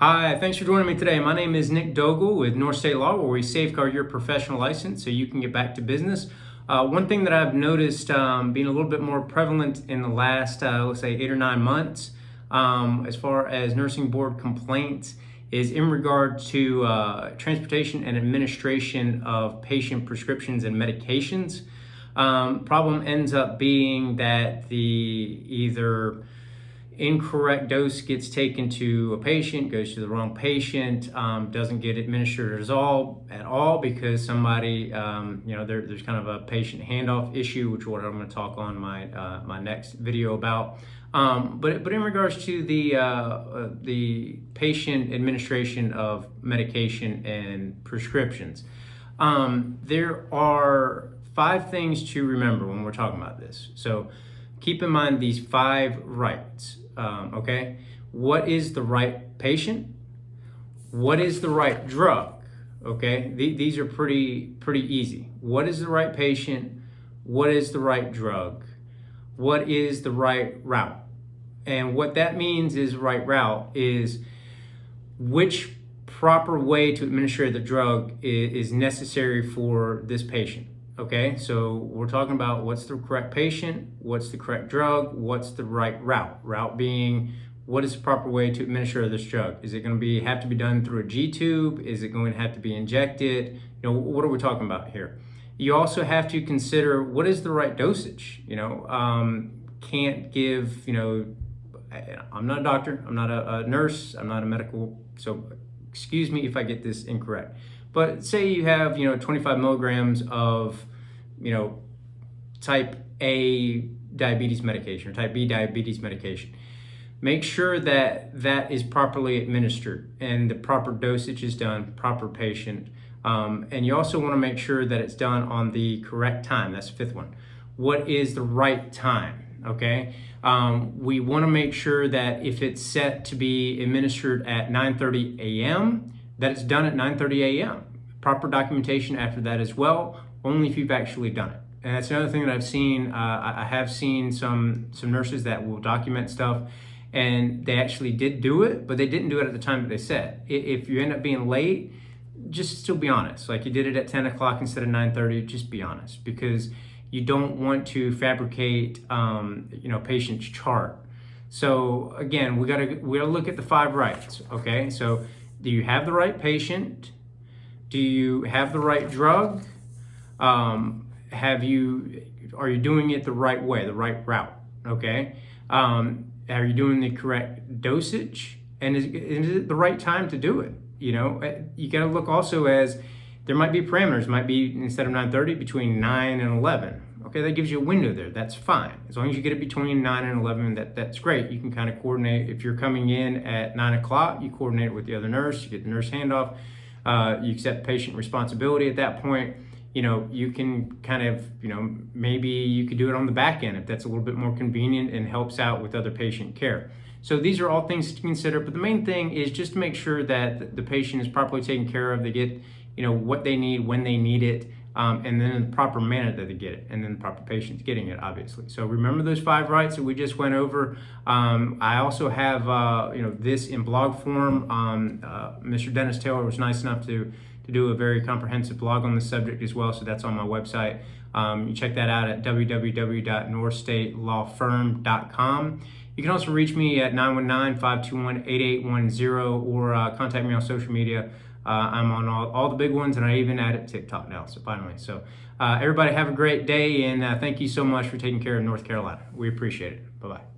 Hi, thanks for joining me today. My name is Nick Dogle with North State Law, where we safeguard your professional license so you can get back to business. One thing that I've noticed being a little bit more prevalent in the last, let's say, 8 or 9 months, as far as nursing board complaints, is in regard to transportation and administration of patient prescriptions and medications. Problem ends up being that the either incorrect dose gets taken to a patient, goes to the wrong patient, doesn't get administered at all because somebody, there's kind of a patient handoff issue, which is what I'm going to talk on my next video about. But in regards to the patient administration of medication and prescriptions, there are 5 things to remember when we're talking about this. So keep in mind these 5 rights. Okay, what is the right patient? What is the right drug? Okay, these are pretty easy. What is the right patient? What is the right drug? What is the right route? And what that means is right route is which proper way to administer the drug is necessary for this patient. Okay, so we're talking about what's the correct patient, what's the correct drug, what's the right route. Route being, what is the proper way to administer this drug? Is it going to have to be done through a G-tube? Is it going to have to be injected? What are we talking about here? You also have to consider what is the right dosage. Can't give, I'm not a doctor, I'm not a nurse, I'm not a medical, so excuse me if I get this incorrect. But say you have, 25 milligrams of, type A diabetes medication or type B diabetes medication. Make sure that that is properly administered and the proper dosage is done, proper patient. And you also want to make sure that it's done on the correct time. That's the 5th one. What is the right time? Okay. We want to make sure that if it's set to be administered at 9:30 a.m., that it's done at 9:30 a.m. Proper documentation after that as well, only if you've actually done it. And that's another thing that I've seen. I have seen some nurses that will document stuff and they actually did do it, but they didn't do it at the time that they said. If you end up being late, just still be honest. Like you did it at 10 o'clock instead of 9:30, just be honest, because you don't want to fabricate, patient's chart. So again, we gotta look at the 5 rights. Okay, so do you have the right patient? Do you have the right drug? Are you doing it the right way, the right route? Okay. Are you doing the correct dosage? And is it the right time to do it? You got to look also as there might be parameters. Might be instead of 9:30 between 9 and 11. Okay, that gives you a window there. That's fine. As long as you get it between 9 and 11, that's great. You can kind of coordinate. If you're coming in at 9 o'clock, you coordinate with the other nurse. You get the nurse handoff. You accept patient responsibility at that point. You can kind of, maybe you could do it on the back end if that's a little bit more convenient and helps out with other patient care. So these are all things to consider, but the main thing is just to make sure that the patient is properly taken care of. They get, what they need, when they need it, and then in the proper manner that they get it, and then the proper patient's getting it, obviously. So remember those 5 rights that we just went over. I also have, this in blog form. Mr. Dennis Taylor was nice enough to do a very comprehensive blog on this subject as well, so that's on my website. You check that out at www.northstatelawfirm.com. You can also reach me at 919-521-8810 or contact me on social media. I'm on all the big ones, and I even added TikTok now, so finally. So everybody have a great day, and thank you so much for taking care of North Carolina. We appreciate it. Bye-bye.